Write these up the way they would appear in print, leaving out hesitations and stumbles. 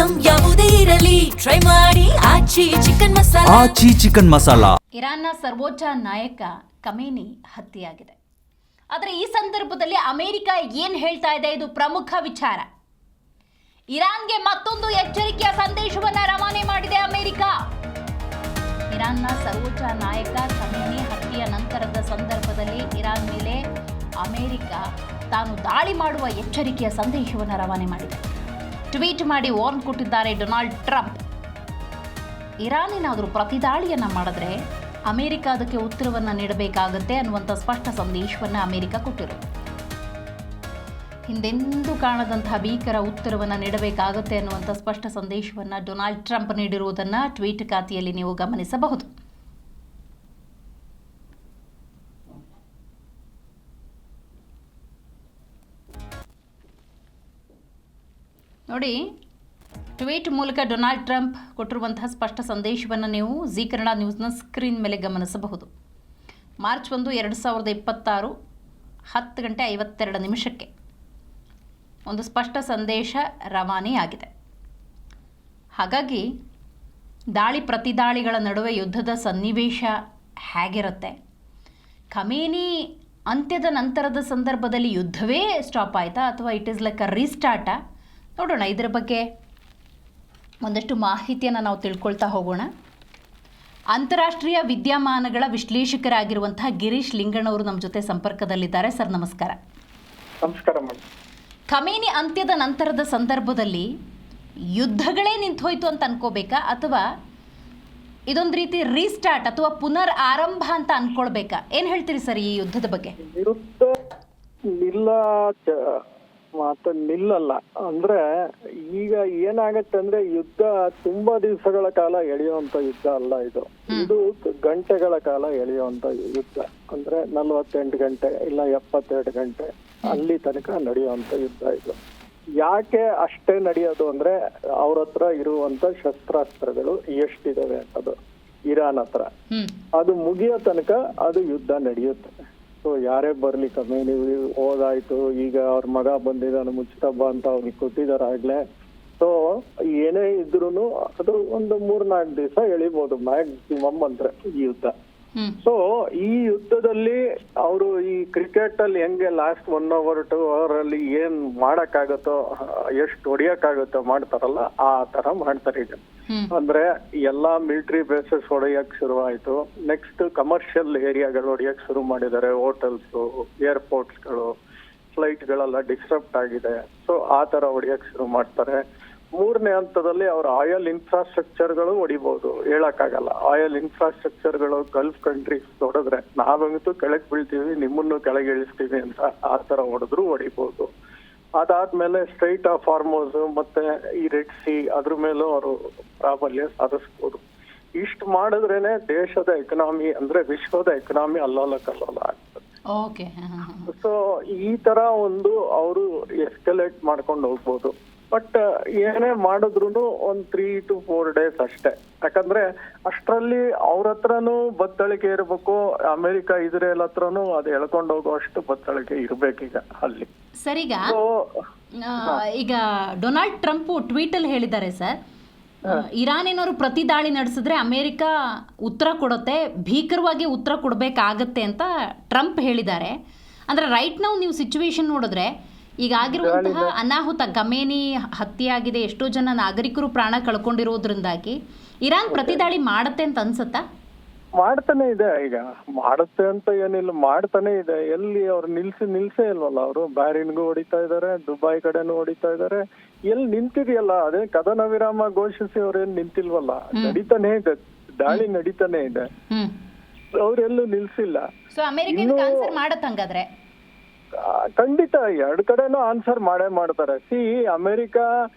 Item ಯಾವುದೇ ಇರಲಿ try ಮಾಡಿ ಆಚಿ ಚಿಕನ್ ಮಸಾಲಾ. ಇರಾನ್ನ ಸರ್ವೋಚ್ಚ ನಾಯಕ ಖಮೇನಿ ಹತ್ಯೆಯಾಗಿದೆ. ಆದರೆ ಈ ಸಂದರ್ಭದಲ್ಲಿ ಅಮೆರಿಕ ಏನು ಹೇಳ್ತಾ ಇದೆ, ಇದು ಪ್ರಮುಖ ವಿಚಾರ. ಇರಾನ್ಗೆ ಮತ್ತೊಂದು ಎಚ್ಚರಿಕೆಯ ಸಂದೇಶವನ್ನು ರವಾನೆ ಮಾಡಿದೆ ಅಮೆರಿಕ. ಇರಾನ್ನ ಸರ್ವೋಚ್ಚ ನಾಯಕ ಖಮೇನಿ ಹತ್ಯೆಯ ನಂತರದ ಸಂದರ್ಭದಲ್ಲಿ ಇರಾನ್ ಮೇಲೆ ಅಮೆರಿಕ ತಾನು ದಾಳಿ ಮಾಡುವ ಎಚ್ಚರಿಕೆಯ ಸಂದೇಶವನ್ನು ರವಾನೆ ಮಾಡಿದೆ. ಟ್ವೀಟ್ ಮಾಡಿ ವಾರ್ನ್ ಕೊಟ್ಟಿದ್ದಾರೆ ಡೊನಾಲ್ಡ್ ಟ್ರಂಪ್. ಇರಾನ್ ಏನಾದರೂ ಪ್ರತಿದಾಳಿಯನ್ನು ಮಾಡಿದ್ರೆ ಅಮೆರಿಕ ಅದಕ್ಕೆ ಉತ್ತರವನ್ನು ನೀಡಬೇಕಾಗುತ್ತೆ ಅನ್ನುವಂಥ ಸ್ಪಷ್ಟ ಸಂದೇಶವನ್ನು ಅಮೆರಿಕ ಕೊಟ್ಟಿರೋದು. ಹಿಂದೆಂದೂ ಕಾಣದಂತಹ ಭೀಕರ ಉತ್ತರವನ್ನು ನೀಡಬೇಕಾಗುತ್ತೆ ಅನ್ನುವಂಥ ಸ್ಪಷ್ಟ ಸಂದೇಶವನ್ನು ಡೊನಾಲ್ಡ್ ಟ್ರಂಪ್ ನೀಡಿರುವುದನ್ನು ಟ್ವೀಟ್ ಖಾತೆಯಲ್ಲಿ ನೀವು ಗಮನಿಸಬಹುದು. ನೋಡಿ, ಟ್ವೀಟ್ ಮೂಲಕ ಡೊನಾಲ್ಡ್ ಟ್ರಂಪ್ ಕೊಟ್ಟಿರುವಂತಹ ಸ್ಪಷ್ಟ ಸಂದೇಶವನ್ನು ನೀವು ಜಿ ಕನ್ನಡ ನ್ಯೂಸ್ನ ಸ್ಕ್ರೀನ್ ಮೇಲೆ ಗಮನಿಸಬಹುದು. ಮಾರ್ಚ್ 1, 2026 10:52 ಒಂದು ಸ್ಪಷ್ಟ ಸಂದೇಶ ರವಾನೆಯಾಗಿದೆ. ಹಾಗಾಗಿ ದಾಳಿ ಪ್ರತಿದಾಳಿಗಳ ನಡುವೆ ಯುದ್ಧದ ಸನ್ನಿವೇಶ ಹೇಗಿರುತ್ತೆ, ಖಮೇನಿ ಅಂತ್ಯದ ನಂತರದ ಸಂದರ್ಭದಲ್ಲಿ ಯುದ್ಧವೇ ಸ್ಟಾಪ್ ಆಯಿತಾ ಅಥವಾ ಇಟ್ ಈಸ್ ಲೈಕ್ ಅ ರೀಸ್ಟಾರ್ಟಾ, ನೋಡೋಣ. ಇದರ ಬಗ್ಗೆ ಒಂದಷ್ಟು ಮಾಹಿತಿಯನ್ನು ನಾವು ತಿಳ್ಕೊಳ್ತಾ ಹೋಗೋಣ. ಅಂತಾರಾಷ್ಟ್ರೀಯ ವಿದ್ಯಮಾನಗಳ ವಿಶ್ಲೇಷಕರಾಗಿರುವಂತಹ ಗಿರೀಶ್ ಲಿಂಗಣ್ಣವರು ನಮ್ಮ ಜೊತೆ ಸಂಪರ್ಕದಲ್ಲಿದ್ದಾರೆ. ಸರ್ ನಮಸ್ಕಾರ. ನಮಸ್ಕಾರ ಮೇಡಮ್. ಖಮೇನಿ ಅಂತ್ಯದ ನಂತರದ ಸಂದರ್ಭದಲ್ಲಿ ಯುದ್ಧಗಳೇ ನಿಂತೋಯ್ತು ಅಂತ ಅನ್ಕೋಬೇಕಾ ಅಥವಾ ಇದೊಂದು ರೀತಿ ರೀಸ್ಟಾರ್ಟ್ ಅಥವಾ ಪುನರ್ ಆರಂಭ ಅಂತ ಅನ್ಕೊಳ್ಬೇಕಾ? ಏನು ಹೇಳ್ತೀರಿ ಸರ್ ಈ ಯುದ್ಧದ ಬಗ್ಗೆ? ವಿರುದ್ಧ ನಿಲ್ಲಲ್ಲ ಅಂದ್ರೆ ಈಗ ಏನಾಗತ್ತೆ ಅಂದ್ರೆ ಯುದ್ಧ ತುಂಬಾ ದಿವಸಗಳ ಕಾಲ ಎಳೆಯುವಂತ ಯುದ್ಧ ಅಲ್ಲ ಇದು. ಇದು ಗಂಟೆಗಳ ಕಾಲ ಎಳೆಯುವಂತ ಯುದ್ಧ. ಅಂದ್ರೆ 48 ಗಂಟೆ ಇಲ್ಲ 72 ಗಂಟೆ ಅಲ್ಲಿ ತನಕ ನಡೆಯುವಂತ ಯುದ್ಧ ಇದು. ಯಾಕೆ ಅಷ್ಟೇ ನಡೆಯೋದು ಅಂದ್ರೆ ಅವ್ರ ಹತ್ರ ಇರುವಂತ ಶಸ್ತ್ರಾಸ್ತ್ರಗಳು ಎಷ್ಟಿದಾವೆ ಅದು ಇರಾನ್ ಹತ್ರ, ಅದು ಮುಗಿಯೋ ತನಕ ಅದು ಯುದ್ಧ ನಡೆಯುತ್ತೆ. ಸೊ ಯಾರೇ ಬರ್ಲಿ, ಖಮೇನಿ ಹೋದಾಯ್ತು, ಈಗ ಅವ್ರ ಮಗ ಬಂದಿದ್ದಾನೆ ಮುಜ್ತಬ ಅಂತ ಅವ್ರಿಗೆ ಕೊಟ್ಟಿದಾರೆ ಆಗ್ಲೇ. ಸೊ ಏನೇ ಇದ್ರೂನು ಅದು ಒಂದು 3-4 ದಿವಸ ಎಳಿಬಹುದು ಮ್ಯಾಕ್ಸಿಮಮ್ ಅಂದ್ರೆ ಈ ಯುದ್ಧ. ಸೊ ಈ ಯುದ್ಧದಲ್ಲಿ ಅವರು ಈ ಕ್ರಿಕೆಟ್ ಅಲ್ಲಿ ಹೆಂಗೆ ಲಾಸ್ಟ್ 1 hour 2 hour ಅಲ್ಲಿ ಏನ್ ಮಾಡಕ್ಕಾಗತ್ತೋ, ಎಷ್ಟು ಹೊಡಿಯಕ್ಕಾಗತ್ತೋ ಮಾಡ್ತಾರಲ್ಲ, ಆ ತರ ಮಾಡ್ತಾರೆ ಈಗ. ಅಂದ್ರೆ ಎಲ್ಲಾ ಮಿಲಿಟರಿ ಬೇಸಸ್ ಹೊಡೆಯಕ್ ಶುರು ಆಯ್ತು. ನೆಕ್ಸ್ಟ್ ಕಮರ್ಷಿಯಲ್ ಏರಿಯಾಗಳು ಹೊಡೆಯಕ್ ಶುರು ಮಾಡಿದ್ದಾರೆ. ಹೋಟೆಲ್ಸ್, ಏರ್ಪೋರ್ಟ್ಸ್ ಗಳು, ಫ್ಲೈಟ್ ಗಳೆಲ್ಲ ಡಿಸ್ಟರ್ಬ್ ಆಗಿದೆ. ಸೊ ಆ ತರ ಹೊಡೆಯಕ್ ಶುರು ಮಾಡ್ತಾರೆ. 3ನೇ ಹಂತದಲ್ಲಿ ಅವ್ರ ಆಯಿಲ್ ಇನ್ಫ್ರಾಸ್ಟ್ರಕ್ಚರ್ಗಳು ಹೊಡಿಬಹುದು, ಹೇಳಕ್ಕಾಗಲ್ಲ. ಆಯಿಲ್ ಇನ್ಫ್ರಾಸ್ಟ್ರಕ್ಚರ್ಗಳು ಗಲ್ಫ್ ಕಂಟ್ರೀಸ್ ಹೊಡೆದ್ರೆ ನಾವಂತೂ ಕೆಳಗ್ ಬೀಳ್ತೀವಿ, ನಿಮ್ಮನ್ನು ಕೆಳಗೆ ಇಳಿಸ್ತೀವಿ ಅಂತ ಆ ತರ ಹೊಡೆದ್ರು ಹೊಡಿಬಹುದು. ಅದಾದ್ಮೇಲೆ ಸ್ಟ್ರೈಟ್ ಆಫ್ ಹಾರ್ಮೋಸ್ ಮತ್ತೆ ಈ ರೆಡ್ ಸಿ ಅದ್ರ ಮೇಲೂ ಅವರು ಪ್ರಾಬಲ್ಯ ಸಾಧಿಸ್ಬೋದು. ಇಷ್ಟು ಮಾಡಿದ್ರೇನೆ ದೇಶದ ಎಕನಾಮಿ ಅಂದ್ರೆ ವಿಶ್ವದ ಎಕನಾಮಿ ಅಲ್ಲೋಲ ಕಲ್ಲೋಲ ಆಗ್ತದೆ. ಸೊ ಈ ತರ ಒಂದು ಅವರು ಎಸ್ಕಲೇಟ್ ಮಾಡ್ಕೊಂಡು ಹೋಗ್ಬೋದು. ಬಟ್ ಏನೇ ಮಾಡಿದ್ರು ಒಂದ್ 3 to 4 days ಅಷ್ಟೇ. ಯಾಕಂದ್ರೆ ಅಷ್ಟರಲ್ಲಿ ಅವ್ರ ಹತ್ರನೂ ಬತ್ತಳಿಕೆ ಇರ್ಬೇಕು, ಅಮೆರಿಕ ಇಸ್ರೇಲ್ ಹತ್ರನೂ ಅದು ಎಳ್ಕೊಂಡು ಹೋಗೋ ಅಷ್ಟು ಬತ್ತಳಿಕೆ ಇರ್ಬೇಕೀಗ ಅಲ್ಲಿ. ಸರಿಗ ಈಗ ಡೊನಾಲ್ಡ್ ಟ್ರಂಪ್ ಟ್ವೀಟ್ ಅಲ್ಲಿ ಹೇಳಿದ್ದಾರೆ ಸರ್, ಇರಾನ್ ಏನಾದ್ರು ಪ್ರತಿ ದಾಳಿ ನಡೆಸಿದ್ರೆ ಅಮೆರಿಕ ಉತ್ತರ ಕೊಡುತ್ತೆ, ಭೀಕರವಾಗಿ ಉತ್ತರ ಕೊಡಬೇಕಾಗತ್ತೆ ಅಂತ ಟ್ರಂಪ್ ಹೇಳಿದ್ದಾರೆ. ಅಂದ್ರೆ ರೈಟ್ ನಾವು ನೀವು ಸಿಚುವೇಶನ್ ನೋಡಿದ್ರೆ ಈಗ ಆಗಿರುವಂತಹ ಅನಾಹುತ, ಖಮೇನಿ ಹತ್ಯೆ ಆಗಿದೆ, ಎಷ್ಟೋ ಜನ ನಾಗರಿಕರು ಪ್ರಾಣ ಕಳ್ಕೊಂಡಿರೋದ್ರಿಂದಾಗಿ ಇರಾನ್ ಪ್ರತಿದಾಳಿ ಮಾಡತ್ತೆ ಅಂತ ಅನ್ಸತ್ತಾ? ಮಾಡ್ತಾನೆ ಇದೆ, ಈಗ ಮಾಡುತ್ತೆ ಅಂತ ಏನಿಲ್ಲ, ಮಾಡ್ತಾನೆ ಇದೆ. ಎಲ್ಲಿ ಅವ್ರು ನಿಲ್ಸೇ ಇಲ್ವಲ್ಲ. ಅವರು ಬ್ಯಾರಿನ್ಗೂ ಹೊಡಿತಾ ಇದಾರೆ, ದುಬೈ ಕಡೆನೂ ಹೊಡಿತಾ ಇದಾರೆ. ಎಲ್ಲಿ ನಿಂತಿದೆಯಲ್ಲ, ಅದೇ ಕದನ ವಿರಾಮ ಘೋಷಿಸಿ ಅವ್ರೇನ್ ನಿಂತಿಲ್ವಲ್ಲ, ನಡೀತಾನೆ ಇದೆ, ದಾಳಿ ನಡೀತಾನೆ ಇದೆ, ಅವ್ರೆಲ್ಲೂ ನಿಲ್ಸಿಲ್ಲ. ಸೊ ಅಮೆರಿಕ ಆನ್ಸರ್ ಮಾಡತ್ ಹಂಗಾದ್ರೆ? ಖಂಡಿತ 2 ಕಡೆನೂ ಆನ್ಸರ್ ಮಾಡೇ ಮಾಡ್ತಾರೆ. ಅಮೆರಿಕ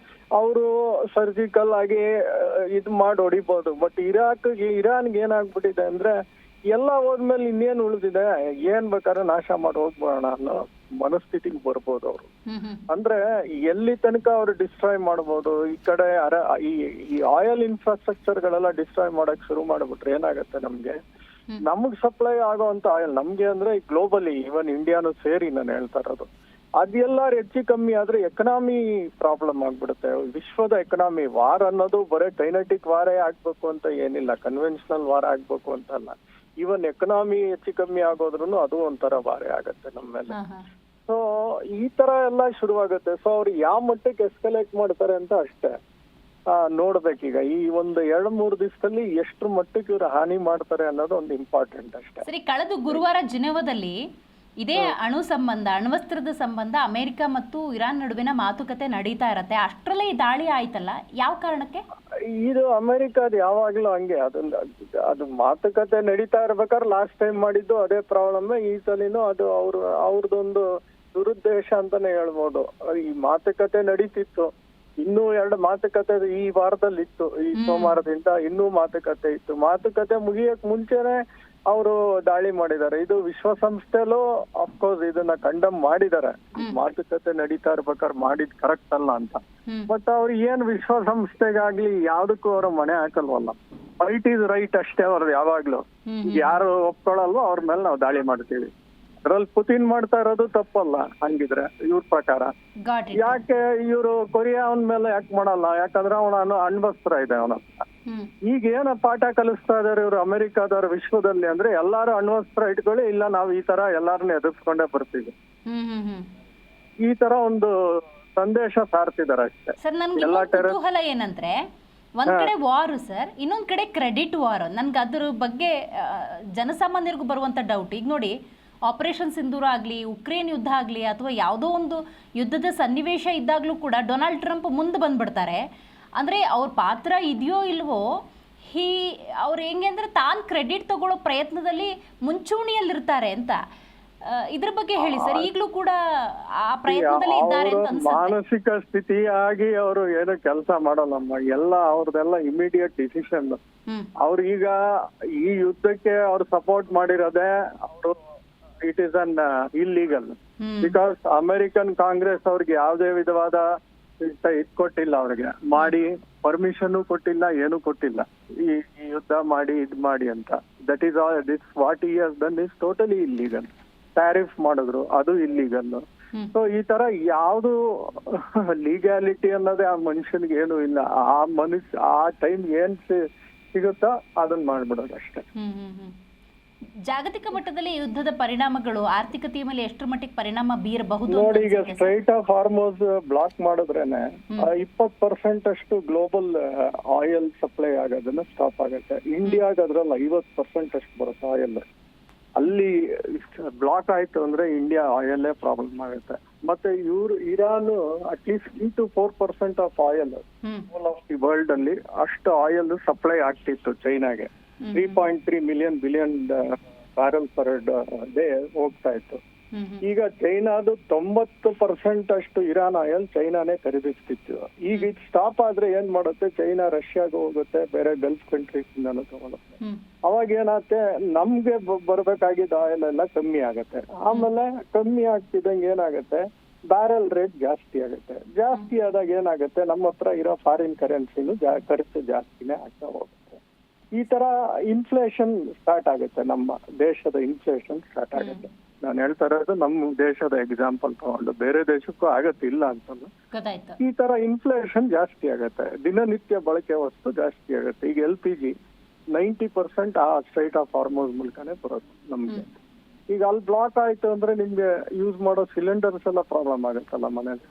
ಅವರು ಸರ್ಜಿಕಲ್ ಆಗಿ ಇದ್ ಮಾಡಿ ಹೊಡಿಬಹುದು. ಬಟ್ ಇರಾನ್ಗೆ ಏನಾಗ್ಬಿಟ್ಟಿದೆ ಅಂದ್ರೆ ಎಲ್ಲ ಹೋದ್ಮೇಲೆ ಇನ್ನೇನ್ ಉಳಿದಿದೆ, ಏನ್ ಬೇಕಾದ್ರೆ ನಾಶ ಮಾಡಿ ಹೋಗ್ಬೋಣ ಅನ್ನೋ ಮನಸ್ಥಿತಿಗೆ ಬರ್ಬೋದು ಅವರು. ಅಂದ್ರೆ ಎಲ್ಲಿ ತನಕ ಅವ್ರು ಡಿಸ್ಟ್ರಾಯ್ ಮಾಡ್ಬೋದು. ಈ ಕಡೆ ಈ ಆಯಿಲ್ ಇನ್ಫ್ರಾಸ್ಟ್ರಕ್ಚರ್ ಗಳೆಲ್ಲ ಡಿಸ್ಟ್ರಾಯ್ ಮಾಡಕ್ ಶುರು ಮಾಡ್ಬಿಟ್ರೆ ಏನಾಗತ್ತೆ, ನಮಗ್ ಸಪ್ಲೈ ಆಗೋಂತ ಆಯಿಲ್ ನಮ್ಗೆ ಅಂದ್ರೆ ಗ್ಲೋಬಲಿ ಈವನ್ ಇಂಡಿಯಾನು ಸೇರಿ ನಾನು ಹೇಳ್ತಾ ಇರೋದು, ಅದೆಲ್ಲಾರು ಹೆಚ್ಚು ಕಮ್ಮಿ ಆದ್ರೆ ಎಕನಾಮಿ ಪ್ರಾಬ್ಲಮ್ ಆಗ್ಬಿಡುತ್ತೆ. ವಿಶ್ವದ ಎಕನಾಮಿ ವಾರ್ ಅನ್ನೋದು ಬರೀ ಕೈನೆಟಿಕ್ ವಾರೇ ಆಗ್ಬೇಕು ಅಂತ ಏನಿಲ್ಲ, ಕನ್ವೆನ್ಷನಲ್ ವಾರ್ ಆಗ್ಬೇಕು ಅಂತಲ್ಲ. ಈವನ್ ಎಕನಾಮಿ ಹೆಚ್ಚು ಕಮ್ಮಿ ಆಗೋದ್ರೂ ಅದು ಒಂಥರ ವಾರೇ ಆಗತ್ತೆ ನಮ್ಮ ಮೇಲೆ. ಸೊ ಈ ತರ ಎಲ್ಲ ಶುರುವಾಗುತ್ತೆ. ಸೊ ಅವ್ರು ಯಾವ ಮಟ್ಟಕ್ಕೆ ಎಸ್ಕಲೇಟ್ ಮಾಡ್ತಾರೆ ಅಂತ ಅಷ್ಟೇ ನೋಡ್ಬೇಕೀಗ. ಈ ಒಂದು 2-3 ದಿವಸದಲ್ಲಿ ಎಷ್ಟು ಮಟ್ಟಕ್ಕೆ ಇವ್ರು ಹಾನಿ ಮಾಡ್ತಾರೆ ಅನ್ನೋದು ಒಂದು ಇಂಪಾರ್ಟೆಂಟ್ ಅಷ್ಟೇ. ಸರಿ, ಕಳೆದ ಗುರುವಾರ ಜಿನೆವಾದಲ್ಲಿ ಇದೇ ಅಣ್ವಸ್ತ್ರದ ಸಂಬಂಧ ಅಮೆರಿಕ ಮತ್ತು ಇರಾನ್ ನಡುವಿನ ಮಾತುಕತೆ ನಡೀತಾ ಇರತ್ತೆ. ಅಷ್ಟರಲ್ಲೇ ಈ ದಾಳಿ ಆಯ್ತಲ್ಲ, ಯಾವ ಕಾರಣಕ್ಕೆ? ಇದು ಅಮೆರಿಕದ ಯಾವಾಗ್ಲೂ ಹಂಗೆ, ಅದು ಮಾತುಕತೆ ನಡೀತಾ ಇರ್ಬೇಕಾದ್ರೆ ಲಾಸ್ಟ್ ಟೈಮ್ ಮಾಡಿದ್ದು ಅದೇ ಪ್ರಾಬ್ಲಮ್. ಈ ಸಲಿನೂ ಅದು ಅವ್ರದೊಂದು ದುರುದ್ದೇಶ ಅಂತಾನೆ ಹೇಳ್ಬೋದು. ಈ ಮಾತುಕತೆ ನಡೀತಿತ್ತು, ಇನ್ನೂ 2 ಮಾತುಕತೆ ಈ ವಾರದಲ್ಲಿ ಇತ್ತು. ಈ ಸೋಮವಾರದಿಂದ ಇನ್ನೂ ಮಾತುಕತೆ ಇತ್ತು. ಮಾತುಕತೆ ಮುಗಿಯಕ್ ಮುಂಚೆನೆ ಅವರು ದಾಳಿ ಮಾಡಿದ್ದಾರೆ. ಇದು ವಿಶ್ವಸಂಸ್ಥೆಲೂ ಅಫ್ಕೋರ್ಸ್ ಇದನ್ನ ಕಂಡಮ್ ಮಾಡಿದ್ದಾರೆ, ಮಾತುಕತೆ ನಡೀತಾ ಇರ್ಬೇಕಾದ್ರೆ ಮಾಡಿದ್ ಕರೆಕ್ಟ್ ಅಲ್ಲ ಅಂತ. ಬಟ್ ಅವ್ರು ಏನ್ ವಿಶ್ವಸಂಸ್ಥೆಗಾಗ್ಲಿ ಯಾವ್ದಕ್ಕೂ ಅವ್ರ ಮನೆ ಹಾಕಲ್ವಲ್ಲ. ರೈಟ್ ಈಸ್ ರೈಟ್ ಅಷ್ಟೇ ಅವ್ರದ್ದು ಯಾವಾಗ್ಲೂ. ಯಾರು ಒಪ್ಕೊಳಲ್ವೋ ಅವ್ರ ಮೇಲೆ ನಾವು ದಾಳಿ ಮಾಡ್ತೀವಿ. ಅದ್ರಲ್ಲಿ ಪುತಿನ್ ಮಾಡ್ತಾ ಇರೋದು ತಪ್ಪಲ್ಲ ಹಂಗಿದ್ರೆ ಇವ್ರ ಪ್ರಕಾರ. ಯಾಕೆ ಇವರು ಕೊರಿಯಾವನ್ ಮೇಲೆ ಯಾಕೆ ಮಾಡಲ್ಲ? ಯಾಕಂದ್ರೆ ಅವನ ಅಣ್ವಸ್ತ್ರ ಇದೆ ಅವನ ಹತ್ರ. ಈಗ ಏನ ಪಾಠ ಕಲಿಸ್ತಾ ಇದಾರೆ ಇವ್ರು ಅಮೆರಿಕಾದವ್ರ ವಿಶ್ವದಲ್ಲಿ ಅಂದ್ರೆ ಎಲ್ಲಾರು ಅಣ್ವಸ್ತ್ರ ಇಟ್ಕೊಳ್ಳಿ, ಇಲ್ಲ ನಾವು ಈ ತರ ಎಲ್ಲಾರನ್ನ ಎದುರಿಸ್ಕೊಂಡೇ ಬರ್ತೀವಿ, ಈ ತರ ಒಂದು ಸಂದೇಶ ಸಾರ್ತಿದಾರೆ ಅಷ್ಟೇ. ಸರ್, ನನ್ಗೆ ಕುತೂಹಲ ಏನಂದ್ರೆ ಒಂದ್ ಕಡೆ ವಾರ್ ಸರ್, ಇನ್ನೊಂದ್ ಕಡೆ ಕ್ರೆಡಿಟ್ ವಾರ್. ನನ್ಗೆ ಅದ್ರ ಬಗ್ಗೆ ಜನಸಾಮಾನ್ಯರಿಗೂ ಬರುವಂತ ಡೌಟ್. ಈಗ ನೋಡಿ, ಆಪರೇಷನ್ ಸಿಂಧೂರ ಆಗಲಿ, ಉಕ್ರೇನ್ ಯುದ್ಧ ಆಗಲಿ, ಅಥವಾ ಯಾವುದೋ ಒಂದು ಯುದ್ಧದ ಸನ್ನಿವೇಶ ಇದ್ದಾಗಲೂ ಕೂಡ ಡೊನಾಲ್ಡ್ ಟ್ರಂಪ್ ಮುಂದೆ ಬಂದ್ಬಿಡ್ತಾರೆ. ಅಂದರೆ ಅವ್ರ ಪಾತ್ರ ಇದೆಯೋ ಇಲ್ವೋ, ಅವ್ರು ಹೆಂಗೆ ಅಂದರೆ ತಾನು ಕ್ರೆಡಿಟ್ ತಗೊಳ್ಳೋ ಪ್ರಯತ್ನದಲ್ಲಿ ಮುಂಚೂಣಿಯಲ್ಲಿರ್ತಾರೆ ಅಂತ. ಇದ್ರ ಬಗ್ಗೆ ಹೇಳಿ ಸರ್. ಈಗಲೂ ಕೂಡ ಆ ಪ್ರಯತ್ನದಲ್ಲಿ ಇದ್ದಾರೆ ಅಂತ ಅನ್ಸುತ್ತೆ. ಮಾನಸಿಕ ಸ್ಥಿತಿಯಾಗಿ ಅವರು ಏನು ಕೆಲಸ ಮಾಡಲ್ಲಮ್ಮ. ಎಲ್ಲ ಅವ್ರದೆಲ್ಲ ಇಮಿಡಿಯೇಟ್ ಡಿಸಿಷನ್. ಅವ್ರೀಗ ಈ ಯುದ್ಧಕ್ಕೆ ಅವ್ರು ಸಪೋರ್ಟ್ ಮಾಡಿರೋದೇ ಅವರು it is an illegal. Because American Congress ಅವ್ರಿಗೆ ಯಾವುದೇ ವಿಧವಾದ ಇದ್ ಕೊಟ್ಟಿಲ್ಲ, ಅವ್ರಿಗೆ ಮಾಡಿ ಪರ್ಮಿಷನ್ ಕೊಟ್ಟಿಲ್ಲ, ಏನು ಕೊಟ್ಟಿಲ್ಲ ಈ ಯುದ್ಧ ಮಾಡಿ ಇದ್ ಮಾಡಿ ಅಂತ. That is all this what he has done is totally illegal. Tariff ಮಾಡಿದ್ರು, ಅದು ಇಲ್ಲೀಗಲ್. ಸೊ ಈ ತರ ಯಾವ್ದು ಲೀಗಾಲಿಟಿ ಅನ್ನೋದೇ ಆ ಮನುಷ್ಯನಿಗೆ ಏನು ಇಲ್ಲ. ಆ ಟೈಮ್ ಏನ್ ಸಿಗುತ್ತೋ ಅದನ್ನ ಮಾಡ್ಬಿಡೋದು ಅಷ್ಟೇ. ಜಾಗತಿಕ ಮಟ್ಟದಲ್ಲಿ ಯುದ್ಧದ ಪರಿಣಾಮಗಳು ಆರ್ಥಿಕತೆಯ ಮೇಲೆ ಎಷ್ಟರ ಮಟ್ಟಿಗೆ ಪರಿಣಾಮ ಬೀರಬಹುದು? ನೋಡಿ, ಈಗ ಸ್ಟ್ರೈಟ್ ಆಫ್ ಹಾರ್ಮೋಸ್ ಬ್ಲಾಕ್ ಮಾಡಿದ್ರೇನೆ 20% ಅಷ್ಟು ಗ್ಲೋಬಲ್ ಆಯಿಲ್ ಸಪ್ಲೈ ಆಗೋದನ್ನ ಸ್ಟಾಪ್ ಆಗುತ್ತೆ. ಇಂಡಿಯಾಗ ಅದ್ರಲ್ಲಿ 50% ಅಷ್ಟು ಬರುತ್ತೆ ಆಯಿಲ್. ಅಲ್ಲಿ ಬ್ಲಾಕ್ ಆಯ್ತು ಅಂದ್ರೆ ಇಂಡಿಯಾ ಆಯಿಲ್ ಪ್ರಾಬ್ಲಮ್ ಆಗುತ್ತೆ. ಮತ್ತೆ Iran at least 3-4% of oil all of the world ಅಲ್ಲಿ ಅಷ್ಟು ಆಯಿಲ್ ಸಪ್ಲೈ ಆಗ್ತಿತ್ತು ಚೈನಾಗೆ. 3.3 ಬಿಲಿಯನ್ ಬ್ಯಾರಲ್ ಪರ್ ಡೇ ಹೋಗ್ತಾ ಇತ್ತು. ಈಗ ಚೈನಾದು 90% ಅಷ್ಟು ಇರಾನ್ ಆಯಿಲ್ ಚೈನಾನೇ ಖರೀದಿಸ್ತಿತ್ತು. ಈಗ ಇದು ಸ್ಟಾಪ್ ಆದ್ರೆ ಏನ್ ಮಾಡುತ್ತೆ, ಚೈನಾ ರಷ್ಯಾಗ ಹೋಗುತ್ತೆ, ಬೇರೆ ಗಲ್ಫ್ ಕಂಟ್ರೀಸ್ ಇಂದಾನು ತಗೊಳುತ್ತೆ. ಅವಾಗ ಏನಾಗುತ್ತೆ, ನಮ್ಗೆ ಬರ್ಬೇಕಾಗಿದ್ದ ಆಯಿಲ್ ಎಲ್ಲ ಕಮ್ಮಿ ಆಗತ್ತೆ. ಆಮೇಲೆ ಕಮ್ಮಿ ಆಗ್ತಿದ್ದಂಗೆ ಏನಾಗುತ್ತೆ, ಬ್ಯಾರಲ್ ರೇಟ್ ಜಾಸ್ತಿ ಆಗುತ್ತೆ. ಜಾಸ್ತಿ ಆದಾಗ ಏನಾಗುತ್ತೆ, ನಮ್ಮ ಹತ್ರ ಇರೋ ಫಾರಿನ್ ಕರೆನ್ಸಿನೂ ಖರ್ಚು ಜಾಸ್ತಿನೇ ಆಗ್ತಾ ಹೋಗುತ್ತೆ. ಈ ತರ ಇನ್ಫ್ಲೇಷನ್ ಸ್ಟಾರ್ಟ್ ಆಗುತ್ತೆ, ನಮ್ಮ ದೇಶದ ಇನ್ಫ್ಲೇಷನ್ ಸ್ಟಾರ್ಟ್ ಆಗುತ್ತೆ. ನಾನು ಹೇಳ್ತಾ ಇರೋದು ನಮ್ಮ ದೇಶದ ಎಕ್ಸಾಂಪಲ್ ತಗೊಂಡು, ಬೇರೆ ದೇಶಕ್ಕೂ ಆಗತ್ತಿಲ್ಲ ಅಂತಲ್ಲ. ಈ ತರ ಇನ್ಫ್ಲೇಷನ್ ಜಾಸ್ತಿ ಆಗುತ್ತೆ, ದಿನನಿತ್ಯ ಬಳಕೆ ವಸ್ತು ಜಾಸ್ತಿ ಆಗುತ್ತೆ. ಈಗ LPG 90% ಆ ಸ್ಟ್ರೈಟ್ ಆಫ್ ಹಾರ್ಮೋಸ್ ಮೂಲಕನೇ ಬರೋದು ನಮ್ಗೆ. ಈಗ ಅಲ್ಲಿ ಬ್ಲಾಕ್ ಆಯ್ತು ಅಂದ್ರೆ ನಿಮ್ಗೆ ಯೂಸ್ ಮಾಡೋ ಸಿಲಿಂಡರ್ಸ್ ಎಲ್ಲ ಪ್ರಾಬ್ಲಮ್ ಆಗುತ್ತಲ್ಲ ಮನೇಲಿ.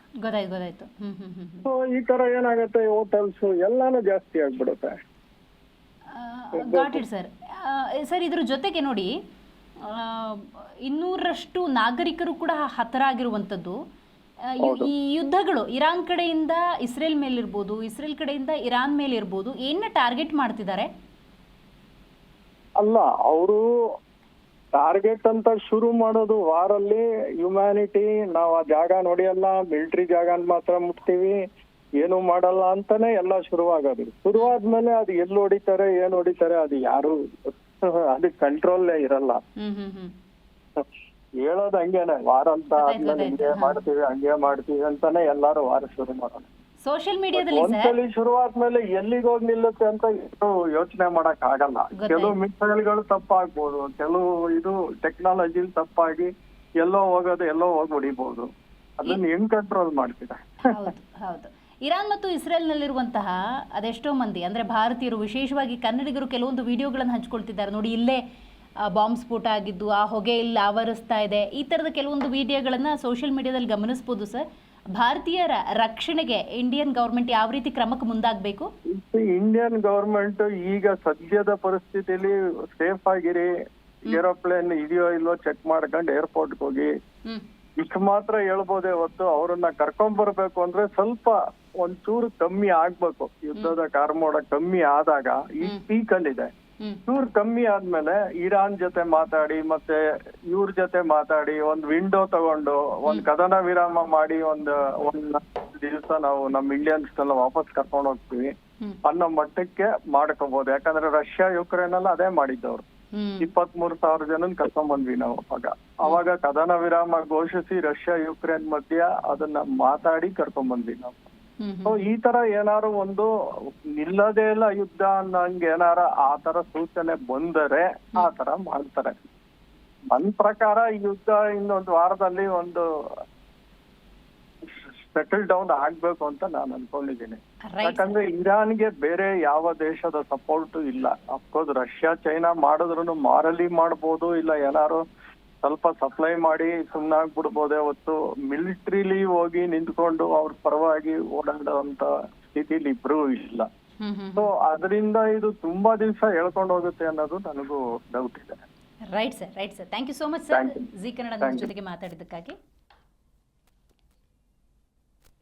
ಸೊ ಈ ತರ ಏನಾಗುತ್ತೆ, ಹೋಟೆಲ್ಸ್ ಎಲ್ಲಾನು ಜಾಸ್ತಿ ಆಗ್ಬಿಡುತ್ತೆ. Got it sir. ಸರ್, ಇದ್ರ ಜೊತೆಗೆ ನೋಡಿ, 200ರಷ್ಟು ನಾಗರಿಕರು ಕೂಡ ಹತರಾಗಿರುವಂಥದ್ದು. ಈ ಯುದ್ಧಗಳು ಇರಾನ್ ಕಡೆಯಿಂದ ಇಸ್ರೇಲ್ ಮೇಲಿರ್ಬೋದು, ಇಸ್ರೇಲ್ ಕಡೆಯಿಂದ ಇರಾನ್ ಮೇಲಿರ್ಬೋದು, ಏನ ಟಾರ್ಗೆಟ್ ಮಾಡ್ತಿದ್ದಾರೆ? ಅಲ್ಲ, ಅವರು ಟಾರ್ಗೆಟ್ ಅಂತ ಶುರು ಮಾಡೋದು ವಾರಲ್ಲಿ ಹ್ಯುಮ್ಯಾನಿಟಿ, ನಾವು ಆ ಜಾಗ ನೋಡಿಯಲ್ಲ, ಮಿಲಿಟರಿ ಜಾಗ ಮಾತ್ರ ಮುಟ್ತೀವಿ, ಏನು ಮಾಡಲ್ಲ ಅಂತಾನೆ ಎಲ್ಲ ಶುರುವಾಗೋದು. ಶುರುವಾದ್ಮೇಲೆ ಅದು ಎಲ್ಲಿ ಹೊಡಿತಾರೆ, ಏನ್ ಹೊಡಿತಾರೆ, ಅದು ಯಾರು ಅದಕ್ಕೆ ಕಂಟ್ರೋಲ್ಲೇ ಇರಲ್ಲ. ಹೇಳೋದು ಹಂಗೇನೆ, ವಾರ ಅಂತ ಆದ್ಮೇಲೆ ಹಿಂಗೆ ಮಾಡ್ತೀವಿ ಹಂಗೆ ಮಾಡ್ತೀವಿ ಅಂತಾನೆ ಎಲ್ಲಾರು ವಾರ ಶುರು ಮಾಡೋಣ. ಸೋಷಿಯಲ್ ಮೀಡಿಯಾದಲ್ಲಿ ಒಂದ್ಸಲಿ ಶುರುವಾದ್ಮೇಲೆ ಎಲ್ಲಿಗೆ ಹೋಗಿ ನಿಲ್ಲುತ್ತೆ ಅಂತ ಯೋಚನೆ ಮಾಡಕ್ ಆಗಲ್ಲ. ಕೆಲವು ಮಿಸೈಲ್ಗಳು ತಪ್ಪಾಗ್ಬೋದು, ಕೆಲವು ಇದು ಟೆಕ್ನಾಲಜಿ ತಪ್ಪಾಗಿ ಎಲ್ಲೋ ಹೋಗೋದು ಎಲ್ಲೋ ಹೋಗಿ ಹೊಡಿಬಹುದು. ಅದನ್ನ ಹೆಂಗ್ ಕಂಟ್ರೋಲ್ ಮಾಡ್ತೀರಾ? ಹೌದು ಹೌದು. ಇರಾನ್ ಮತ್ತು ಇಸ್ರೇಲ್ನಲ್ಲಿರುವಂತಹ ಅದೆಷ್ಟೋ ಮಂದಿ ಅಂದರೆ ಭಾರತೀಯರು, ವಿಶೇಷವಾಗಿ ಕನ್ನಡಿಗರು ಕೆಲವೊಂದು ವಿಡಿಯೋಗಳನ್ನು ಹಂಚ್ಕೊಳ್ತಿದ್ದಾರೆ. ನೋಡಿ, ಇಲ್ಲೇ ಬಾಂಬ್ ಸ್ಫೋಟ ಆಗಿದ್ದು, ಆ ಹೊಗೆ ಇಲ್ಲಿ ಆವರಿಸ್ತಾ ಇದೆ, ಈ ಥರದ ಕೆಲವೊಂದು ವಿಡಿಯೋಗಳನ್ನು ಸೋಷಿಯಲ್ ಮೀಡಿಯಾದಲ್ಲಿ ಗಮನಿಸ್ಬೋದು ಸರ್. ಭಾರತೀಯರ ರಕ್ಷಣೆಗೆ ಇಂಡಿಯನ್ ಗೌರ್ಮೆಂಟ್ ಯಾವ ರೀತಿ ಕ್ರಮಕ್ಕೆ ಮುಂದಾಗಬೇಕು? ಇಂಡಿಯನ್ ಗವರ್ಮೆಂಟ್ ಈಗ ಸದ್ಯದ ಪರಿಸ್ಥಿತಿಯಲ್ಲಿ ಸೇಫ್ ಆಗಿರಿ, ಏರೋಪ್ಲೇನ್ ಇದೆಯೋ ಇಲ್ಲೋ ಚೆಕ್ ಮಾಡ್ಕೊಂಡು ಏರ್ಪೋರ್ಟ್ಗೆ ಹೋಗಿ, ಇಷ್ಟು ಮಾತ್ರ ಹೇಳ್ಬೋದೇ ಹೊತ್ತು ಅವ್ರನ್ನ ಕರ್ಕೊಂಡ್ ಬರ್ಬೇಕು ಅಂದ್ರೆ ಸ್ವಲ್ಪ ಒಂಚೂರು ಕಮ್ಮಿ ಆಗ್ಬೇಕು. ಯುದ್ಧದ ಕಾರ್ಮೋಡ ಕಮ್ಮಿ ಆದಾಗ ಈ ಪೀಕ್ ಅಲ್ಲಿದೆ, ಚೂರು ಕಮ್ಮಿ ಆದ್ಮೇಲೆ ಇರಾನ್ ಜೊತೆ ಮಾತಾಡಿ ಮತ್ತೆ ಇವ್ರ ಜೊತೆ ಮಾತಾಡಿ ಒಂದ್ ವಿಂಡೋ ತಗೊಂಡು ಒಂದ್ ಕದನ ವಿರಾಮ ಮಾಡಿ ಒಂದ್ ದಿವಸ ನಾವು ನಮ್ ಇಂಡಿಯನ್ಸ್ ವಾಪಸ್ ಕರ್ಕೊಂಡು ಹೋಗ್ತೀವಿ ಅನ್ನೋ ಮಟ್ಟಕ್ಕೆ ಮಾಡ್ಕೋಬಹುದು. ಯಾಕಂದ್ರೆ ರಷ್ಯಾ ಯುಕ್ರೇನ್ ಎಲ್ಲ ಅದೇ ಮಾಡಿದ್ದವ್ರು. 23,000 ಜನನ್ ಕರ್ಕೊಂಡ್ ಬಂದ್ವಿ ನಾವು. ಅವಾಗ ಕದನ ವಿರಾಮ ಘೋಷಿಸಿ ರಷ್ಯಾ ಯುಕ್ರೇನ್ ಮಧ್ಯ ಅದನ್ನ ಮಾತಾಡಿ ಕರ್ಕೊಂಡ್ ಬಂದ್ವಿ ನಾವು. ಸೊ ಈ ತರ ಏನಾರು ಒಂದು ನಿಲ್ಲದೇ ಇಲ್ಲ ಯುದ್ಧ ಅನ್ನಂಗೆ ಏನಾರ ಆ ತರ ಸೂಚನೆ ಬಂದರೆ ಆ ತರ ಮಾಡ್ತಾರೆ. ನನ್ ಪ್ರಕಾರ ಈ ಯುದ್ಧ ಇನ್ನೊಂದು ವಾರದಲ್ಲಿ ಒಂದು ಸೆಟಲ್ ಡೌನ್ ಆಗ್ಬೇಕು ಅಂತ ನಾನು ಅನ್ಕೊಂಡಿದ್ದೀನಿ. ಯಾಕಂದ್ರೆ ಇರಾನ್ಗೆ ಬೇರೆ ಯಾವ ದೇಶದ ಸಪೋರ್ಟ್ ಇಲ್ಲ. ಅಫ್ಕೋರ್ಸ್ ರಷ್ಯಾ ಚೈನಾ ಮಾಡಿದ್ರು ಮಾರಲಿ ಮಾಡ್ಬೋದು, ಇಲ್ಲ ಏನಾರು ಸ್ವಲ್ಪ ಸಪ್ಲೈ ಮಾಡಿ ಸುಮ್ನಾಗ್ಬಿಡ್ಬೋದೇ ಹೊತ್ತು ಮಿಲಿಟ್ರಿಲಿ ಹೋಗಿ ನಿಂತ್ಕೊಂಡು ಅವ್ರ ಪರವಾಗಿ ಓಡಾಡುವಂತ ಸ್ಥಿತಿಲಿ ಇಬ್ರು ಇಲ್ಲ. ಸೊ ಅದರಿಂದ ಇದು ತುಂಬಾ ದಿವಸ ಹೇಳ್ಕೊಂಡು ಹೋಗುತ್ತೆ ಅನ್ನೋದು ನನಗೂ ಡೌಟ್ ಇದೆ. Right sir, right sir. Thank you so much sir, Zee Kannada News ಜೊತೆಗೆ ಮಾತಾಡಿದ್ದಕ್ಕಾಗಿ.